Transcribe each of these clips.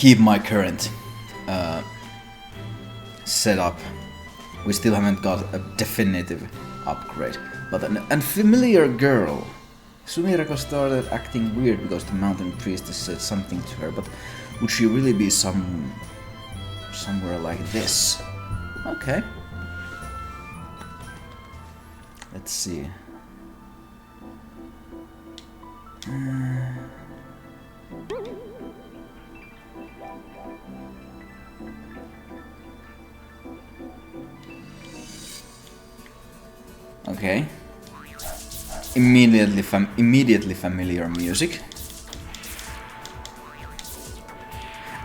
keep my current setup. We still haven't got a definitive upgrade. But an unfamiliar girl. Sumirako started acting weird because the mountain priestess said something to her, but would she really be somewhere like this? Okay. Let's see. Okay. Immediately familiar music.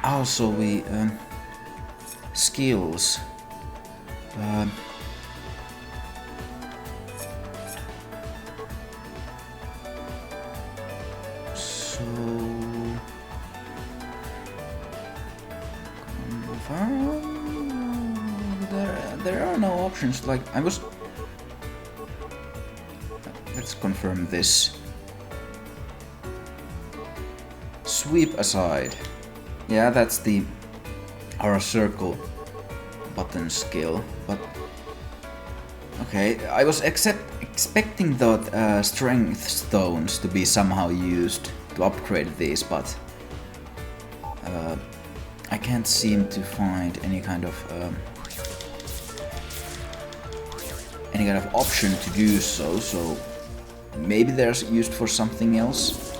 Also, we skills. So there are no options. Like I was. Let's confirm this. Sweep aside. Yeah, that's our circle button skill, but okay, I was expecting that strength stones to be somehow used to upgrade these, but I can't seem to find any kind of option to do so. So maybe they're used for something else.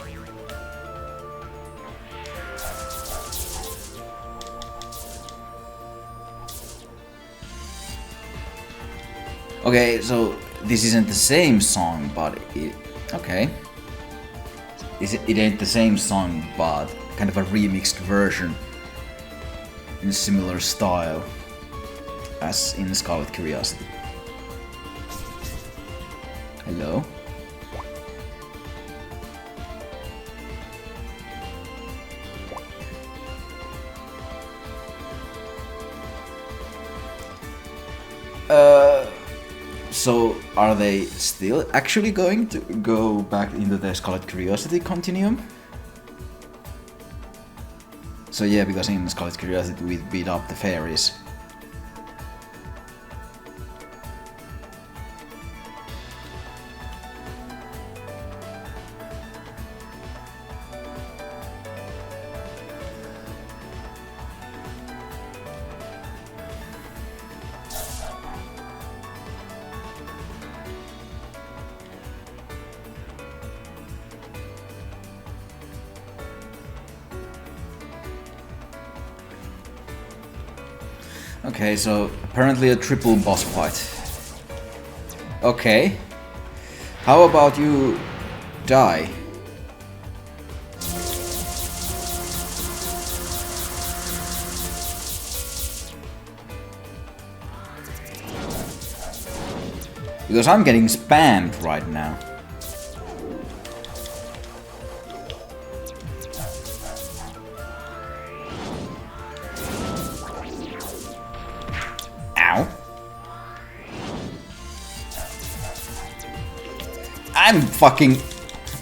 Okay, so this isn't the same song, but okay. It ain't the same song, but kind of a remixed version in similar style as in Scarlet Curiosity. Hello? So, are they still actually going to go back into the Scarlet Curiosity continuum? So yeah, because in Scarlet Curiosity we beat up the fairies. Okay, so apparently a triple boss fight. Okay. How about you die? Because I'm getting spammed right now.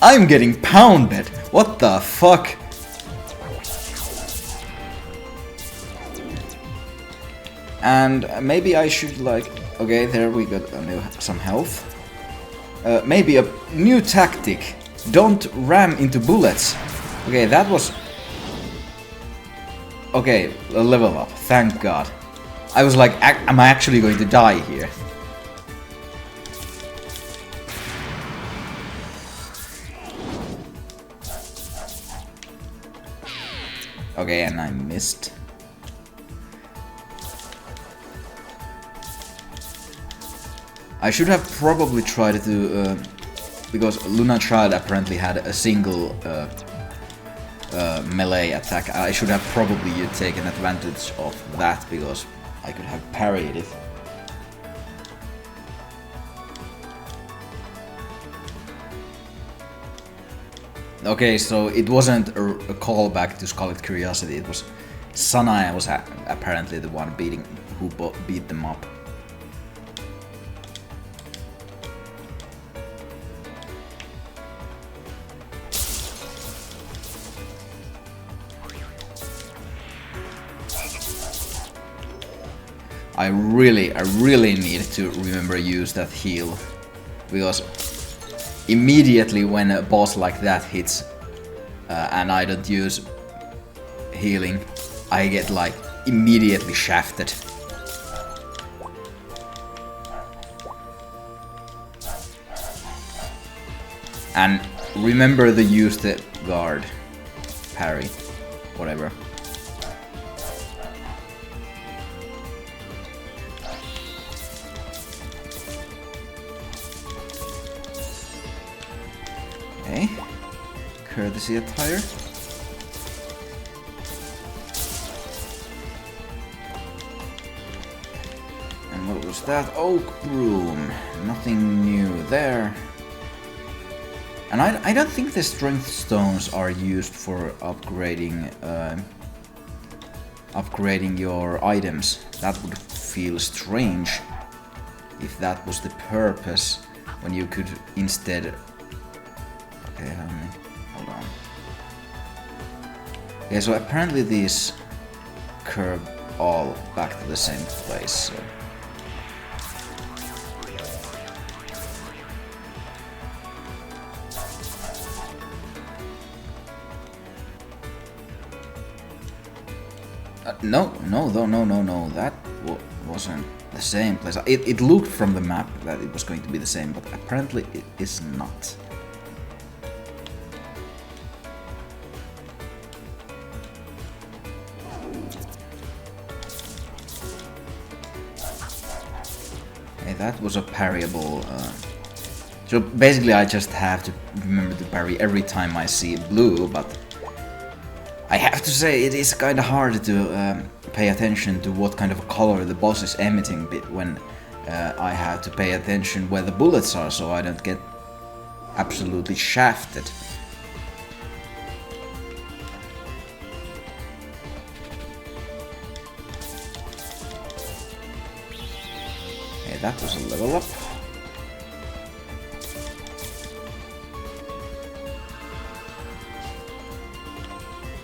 I'm getting pounded. What the fuck? And maybe I should like... Okay, there we got some health. Maybe a new tactic. Don't ram into bullets. Okay, that was... Okay, a level up. Thank God. I was like, am I actually going to die here? Okay, and I missed. I should have probably tried to, because Luna Child apparently had a single melee attack. I should have probably taken advantage of that because I could have parried it. Okay, so it wasn't a callback to Scarlet Curiosity, it was Sanae was apparently the one who beat them up. I really need to remember use that heal, because immediately when a boss like that hits and I don't use healing, I get like immediately shafted. And remember to use the guard, parry, whatever. Okay, courtesy attire. And what was that? Oak broom. Nothing new there. And I don't think the strength stones are used for upgrading upgrading your items. That would feel strange if that was the purpose, when you could instead... Okay, hold on. Okay, so apparently these curve all back to the same place, so... No, that wasn't the same place. It looked from the map that it was going to be the same, but apparently it is not. Okay, that was a parryable... So basically I just have to remember to parry every time I see blue, but... I have to say, it is kinda hard to pay attention to what kind of color the boss is emitting when I have to pay attention where the bullets are, so I don't get absolutely shafted. Okay, that was a level up.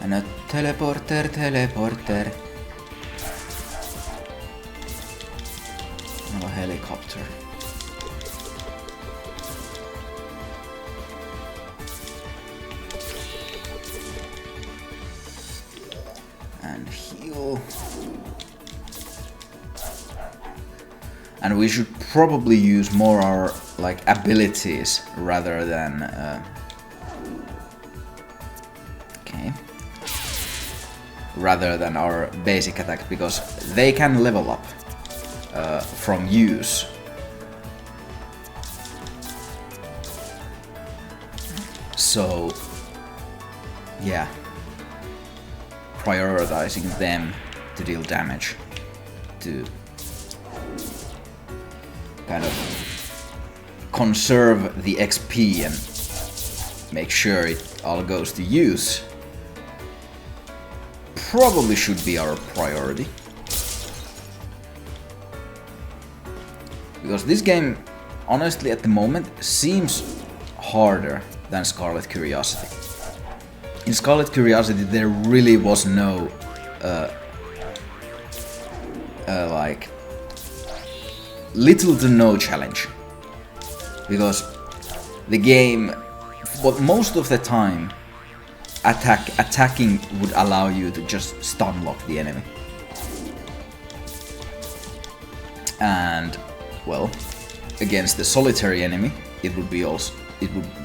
And a teleporter. And a helicopter. And heal. And we should probably use more our like abilities rather than rather than our basic attack, because they can level up from use. So, yeah, prioritizing them to deal damage, to kind of conserve the XP and make sure it all goes to use, probably should be our priority. Because this game, honestly, at the moment, seems harder than Scarlet Curiosity. In Scarlet Curiosity, there really was no, like, little to no challenge. Because the game, but most of the time, attacking would allow you to just stun lock the enemy. And, well, against the solitary enemy, it would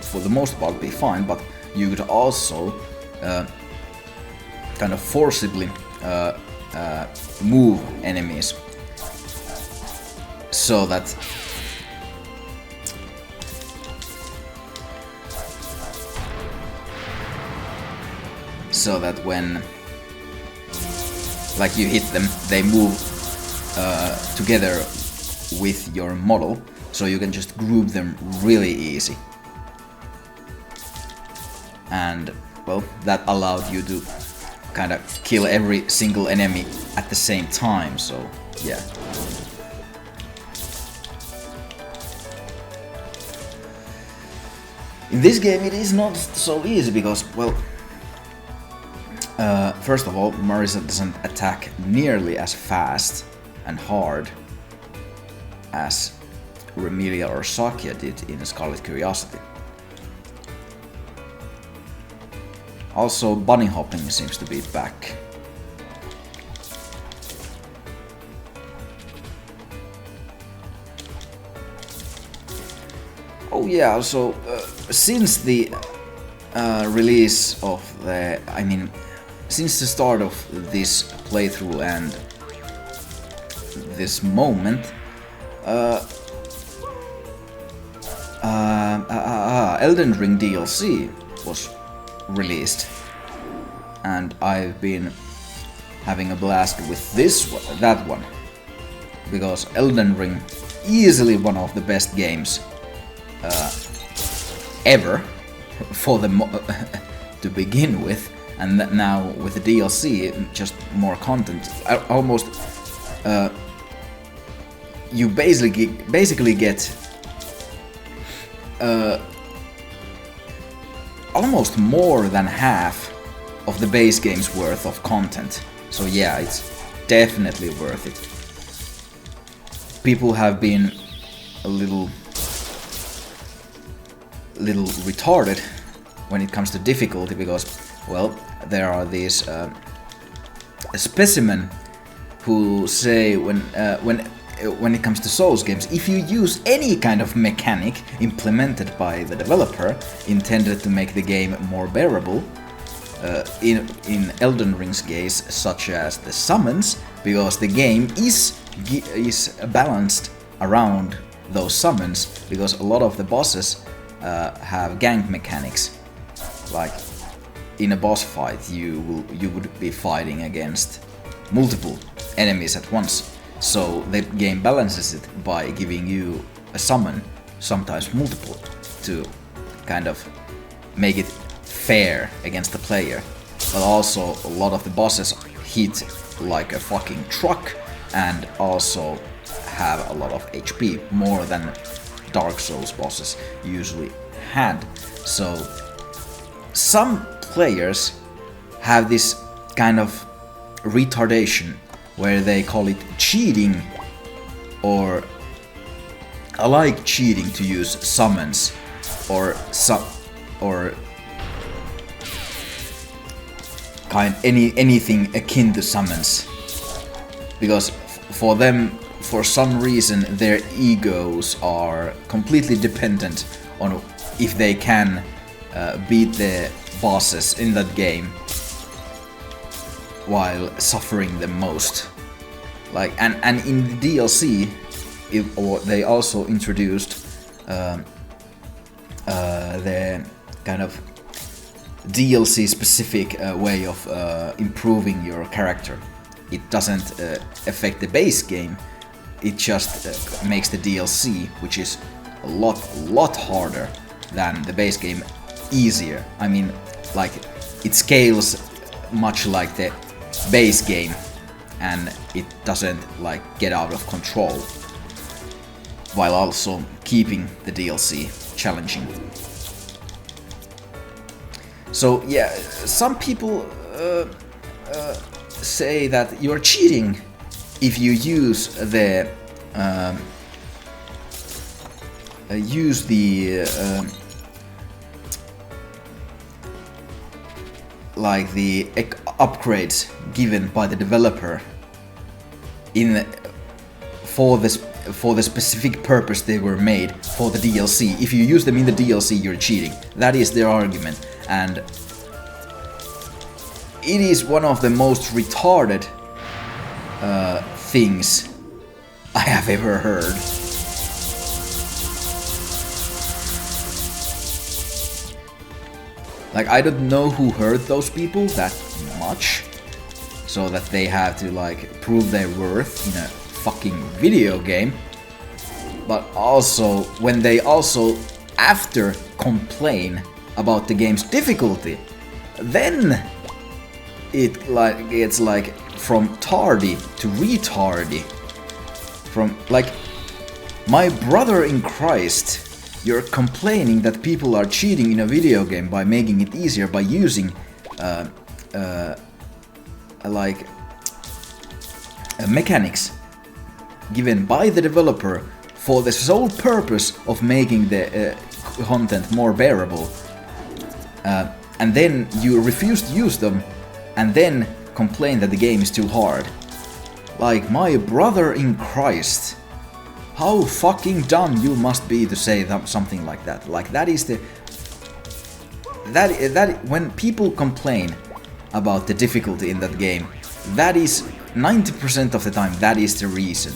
for the most part be fine, but you could also kind of forcibly move enemies so that when like you hit them, they move together with your model, so you can just group them really easy. And, well, that allowed you to kind of kill every single enemy at the same time, so yeah. In this game it is not so easy because, well, first of all, Marisa doesn't attack nearly as fast and hard as Remilia or Sakia did in Scarlet Curiosity. Also, bunny hopping seems to be back. Oh yeah, also since the release of the, since the start of this playthrough and this moment, Elden Ring DLC was released, and I've been having a blast with that one, because Elden Ring easily one of the best games ever for the to begin with, and now with the DLC, just more content. Almost, you basically get almost more than half of the base game's worth of content. So yeah, it's definitely worth it. People have been a little retarded when it comes to difficulty, because, well, there are these specimen who say when it comes to Souls games, if you use any kind of mechanic implemented by the developer intended to make the game more bearable, in Elden Ring's case, such as the summons, because the game is balanced around those summons, because a lot of the bosses have gank mechanics. Like in a boss fight, you would be fighting against multiple enemies at once. So the game balances it by giving you a summon, sometimes multiple, to kind of make it fair against the player. But also a lot of the bosses hit like a fucking truck and also have a lot of HP, more than Dark Souls bosses usually had. So some players have this kind of retardation where they call it cheating, or I like cheating to use summons or anything akin to summons, because for them, for some reason, their egos are completely dependent on if they can beat the bosses in that game while suffering the most. Like, and in the DLC, they also introduced the kind of DLC specific way of improving your character. It doesn't affect the base game, it just makes the DLC, which is a lot harder than the base game, easier. I mean, like, it scales much like the base game, and it doesn't like get out of control, while also keeping the DLC challenging. So yeah, some people say that you're cheating if you use the like the upgrades given by the developer for the specific purpose they were made for the DLC. If you use them in the DLC, you're cheating. That is their argument, and it is one of the most retarded things I have ever heard. Like, I don't know who hurt those people that much, so that they have to like prove their worth in a fucking video game. But also, when they also after complain about the game's difficulty, then it's like from tardy to retardy. From like, my brother in Christ, you're complaining that people are cheating in a video game by making it easier by using mechanics given by the developer for the sole purpose of making the content more bearable, and then you refuse to use them, and then complain that the game is too hard. Like, my brother in Christ, how fucking dumb you must be to say something like that. Like, that is the... That when people complain about the difficulty in that game, that is 90% of the time, that is the reason.